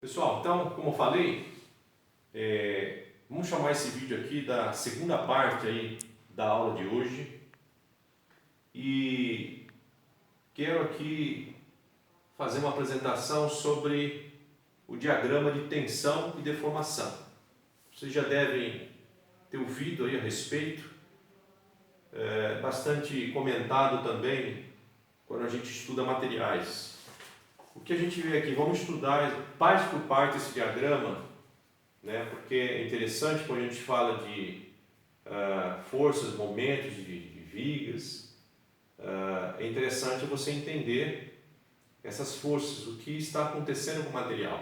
Pessoal, então, como eu falei, vamos chamar esse vídeo aqui da segunda parte aí da aula de hoje e quero aqui fazer uma apresentação sobre o diagrama de tensão e deformação. Vocês já devem ter ouvido aí a respeito, bastante comentado também quando a gente estuda materiais. O que a gente vê aqui, vamos estudar parte por parte esse diagrama, né? Porque é interessante quando a gente fala de forças, momentos de vigas, é interessante você entender essas forças, o que está acontecendo com o material.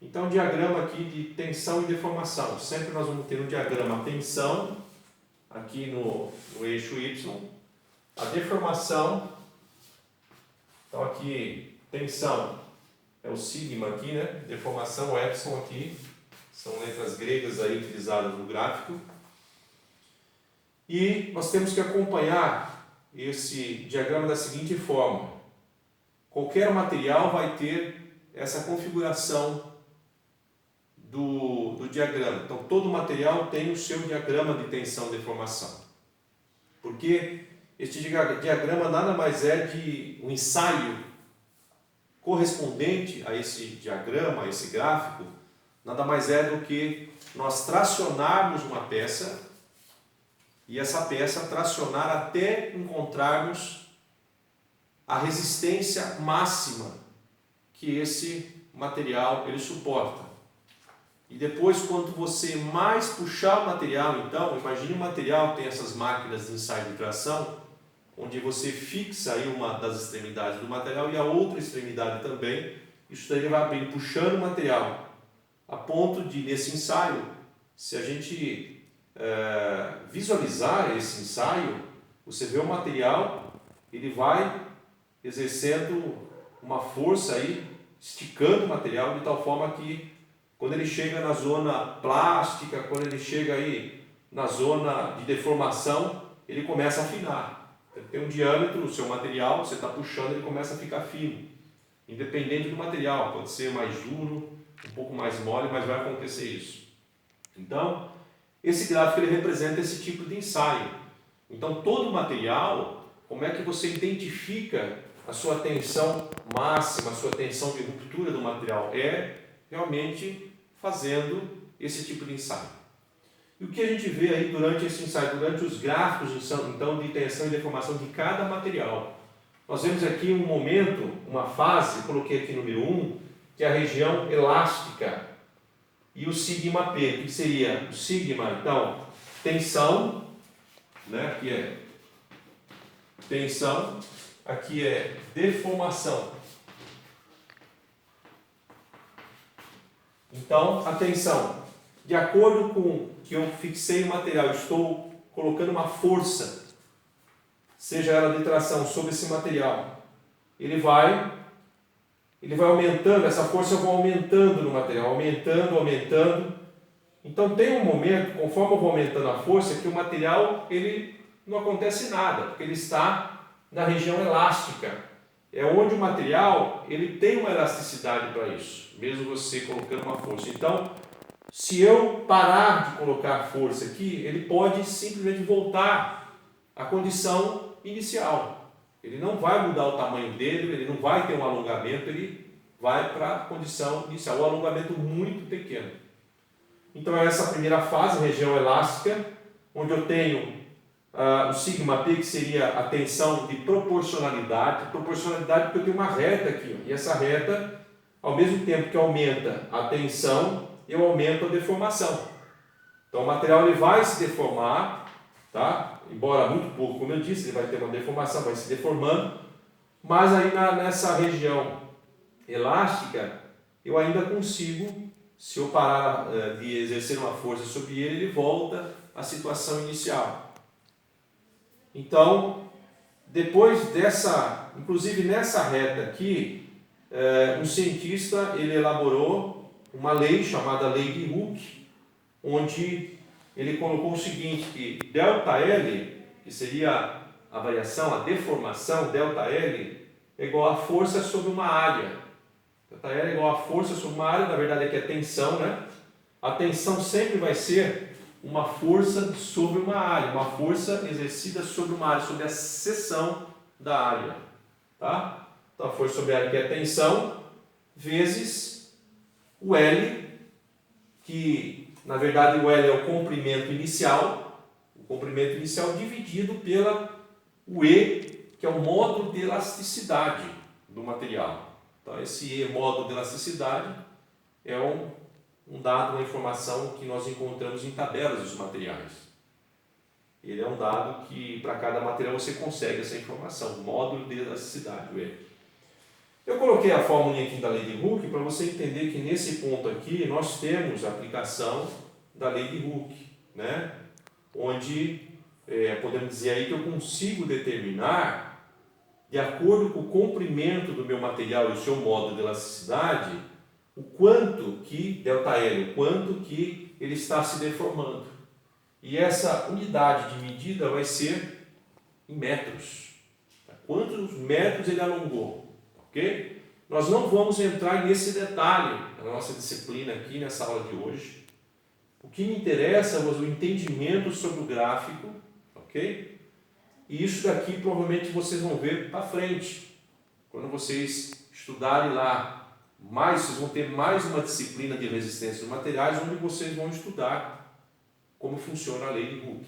Então, diagrama aqui de tensão e deformação. Sempre nós vamos ter um diagrama tensão, aqui no eixo Y, a deformação, então aqui tensão é o sigma aqui, né? Deformação, o epsilon aqui, são letras gregas aí utilizadas no gráfico. E nós temos que acompanhar esse diagrama da seguinte forma: qualquer material vai ter essa configuração do diagrama. Então, todo material tem o seu diagrama de tensão e deformação. Porque este diagrama nada mais é de um ensaio correspondente a esse diagrama, a esse gráfico, nada mais é do que nós tracionarmos uma peça e essa peça tracionar até encontrarmos a resistência máxima que esse material ele suporta. E depois, quando você mais puxar o material, então, imagine um material que tem essas máquinas de ensaio de tração, onde você fixa aí uma das extremidades do material e a outra extremidade também. Isso daí vai abrir, puxando o material, a ponto de, nesse ensaio, se a gente visualizar esse ensaio, você vê o material, ele vai exercendo uma força aí, esticando o material de tal forma que quando ele chega na zona plástica, quando ele chega aí na zona de deformação, ele começa a afinar. Ele tem um diâmetro no seu material, você está puxando, ele começa a ficar fino. Independente do material, pode ser mais duro, um pouco mais mole, mas vai acontecer isso. Então, esse gráfico ele representa esse tipo de ensaio. Então, todo material, como é que você identifica a sua tensão máxima, a sua tensão de ruptura do material? É realmente fazendo esse tipo de ensaio. E o que a gente vê aí durante esse ensaio, durante os gráficos então, de tensão e deformação de cada material? Nós vemos aqui um momento, uma fase, coloquei aqui número 1, que é a região elástica, e o sigma P, que seria o sigma, então, tensão, né? Aqui é tensão, aqui é deformação. Então, a tensão, de acordo com que eu fixei o material, estou colocando uma força, seja ela de tração sobre esse material, ele vai aumentando, essa força eu vou aumentando no material, aumentando. Então tem um momento, conforme eu vou aumentando a força, que o material ele não acontece nada, porque ele está na região elástica. É onde o material ele tem uma elasticidade para isso, mesmo você colocando uma força. Então, se eu parar de colocar força aqui, ele pode simplesmente voltar à condição inicial. Ele não vai mudar o tamanho dele, ele não vai ter um alongamento, ele vai para a condição inicial, um alongamento muito pequeno. Então, essa primeira fase, região elástica, onde eu tenho o sigma P, que seria a tensão de proporcionalidade porque eu tenho uma reta aqui, ó, e essa reta, ao mesmo tempo que aumenta a tensão, eu aumento a deformação. Então o material ele vai se deformar, tá? Embora muito pouco, como eu disse, ele vai ter uma deformação, vai se deformando, mas aí nessa região elástica, eu ainda consigo, se eu parar de exercer uma força sobre ele, ele volta à situação inicial. Então, depois dessa, inclusive nessa reta aqui, um cientista ele elaborou uma lei chamada Lei de Hooke, onde ele colocou o seguinte, que ΔL, que seria a variação, a deformação, ΔL, é igual a força sobre uma área. ΔL é igual a força sobre uma área, na verdade aqui é tensão, né? A tensão sempre vai ser uma força sobre uma área, uma força exercida sobre uma área, sobre a seção da área, tá? Então a força sobre a área que é a tensão, vezes o L, que na verdade o L é o comprimento inicial dividido pela o E, que é o módulo de elasticidade do material. Então esse E, módulo de elasticidade, é um dado, uma informação que nós encontramos em tabelas dos materiais. Ele é um dado que para cada material você consegue essa informação, módulo de elasticidade, o E. Eu coloquei a fórmula aqui da lei de Hooke para você entender que nesse ponto aqui nós temos a aplicação da lei de Hooke, né? Onde podemos dizer aí que eu consigo determinar, de acordo com o comprimento do meu material e o seu módulo de elasticidade, o quanto que, ΔL, o quanto que ele está se deformando. E essa unidade de medida vai ser em metros. Quantos metros ele alongou, ok? Nós não vamos entrar nesse detalhe na nossa disciplina aqui, nessa aula de hoje. O que me interessa é o entendimento sobre o gráfico, ok? E isso daqui provavelmente vocês vão ver para frente. Quando vocês estudarem lá, vocês vão ter mais uma disciplina de resistência dos materiais, onde vocês vão estudar como funciona a lei de Hooke.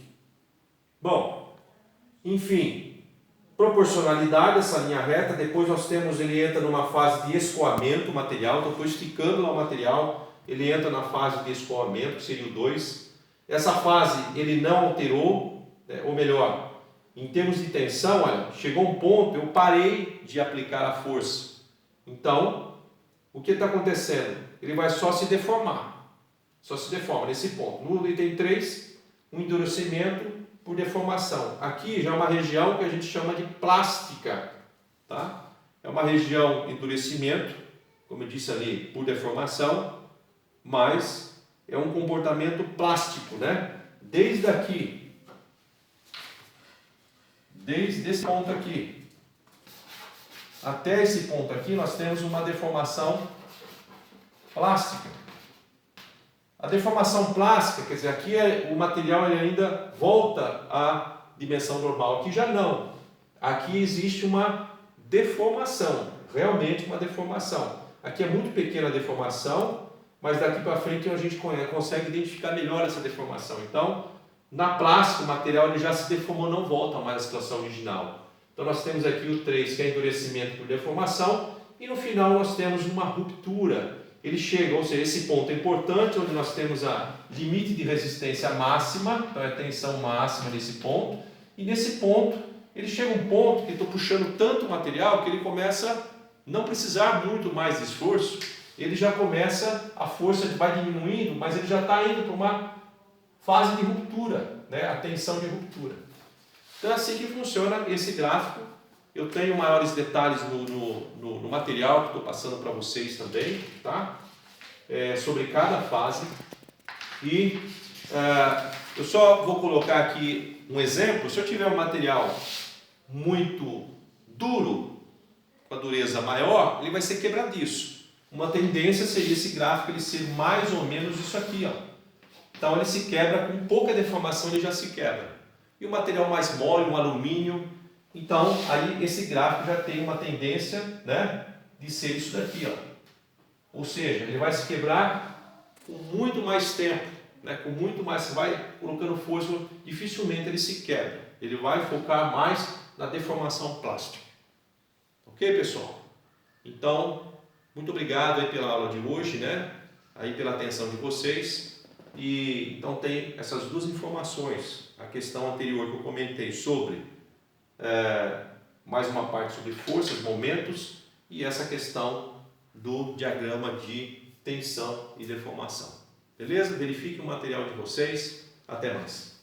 Bom, enfim, proporcionalidade, essa linha reta, depois nós temos, ele entra numa fase de escoamento material, então estou esticando lá o material, ele entra na fase de escoamento, que seria o 2. Essa fase ele não alterou, ou melhor, em termos de tensão, olha, chegou um ponto, eu parei de aplicar a força. Então, o que está acontecendo? Ele vai só se deformar. Só se deforma nesse ponto. No item 3, um endurecimento por deformação. Aqui já é uma região que a gente chama de plástica. Tá? É uma região de endurecimento, como eu disse ali, por deformação, mas é um comportamento plástico, né? Desde esse ponto aqui até esse ponto aqui, nós temos uma deformação plástica. A deformação plástica, quer dizer, aqui o material ele ainda volta à dimensão normal. Aqui já não. Aqui existe uma deformação, realmente uma deformação. Aqui é muito pequena a deformação, mas daqui para frente a gente consegue identificar melhor essa deformação. Então, na plástica, o material ele já se deformou, não volta mais à situação original. Então nós temos aqui o 3, que é endurecimento por deformação, e no final nós temos uma ruptura. Ele chega, ou seja, esse ponto é importante, onde nós temos a limite de resistência máxima, então é a tensão máxima nesse ponto, e nesse ponto, ele chega a um ponto que estou puxando tanto material que ele começa a não precisar muito mais de esforço, ele já começa, a força vai diminuindo, mas ele já está indo para uma fase de ruptura, né? A tensão de ruptura. Então é assim que funciona esse gráfico. Eu tenho maiores detalhes no material que estou passando para vocês também, tá? Sobre cada fase. E eu só vou colocar aqui um exemplo. Se eu tiver um material muito duro, com a dureza maior, ele vai ser quebradiço. Uma tendência seria esse gráfico ele ser mais ou menos isso aqui, ó. Então ele se quebra com pouca deformação, ele já se quebra. E o material mais mole, um alumínio, então aí esse gráfico já tem uma tendência, né, de ser isso daqui, ó. Ou seja, ele vai se quebrar com muito mais tempo, né, com muito mais, você vai colocando força, dificilmente ele se quebra. Ele vai focar mais na deformação plástica. Ok, pessoal? Então, muito obrigado aí pela aula de hoje, né? Aí pela atenção de vocês. E então tem essas duas informações, a questão anterior que eu comentei sobre mais uma parte sobre forças, momentos, e essa questão do diagrama de tensão e deformação. Beleza? Verifique o material de vocês. Até mais.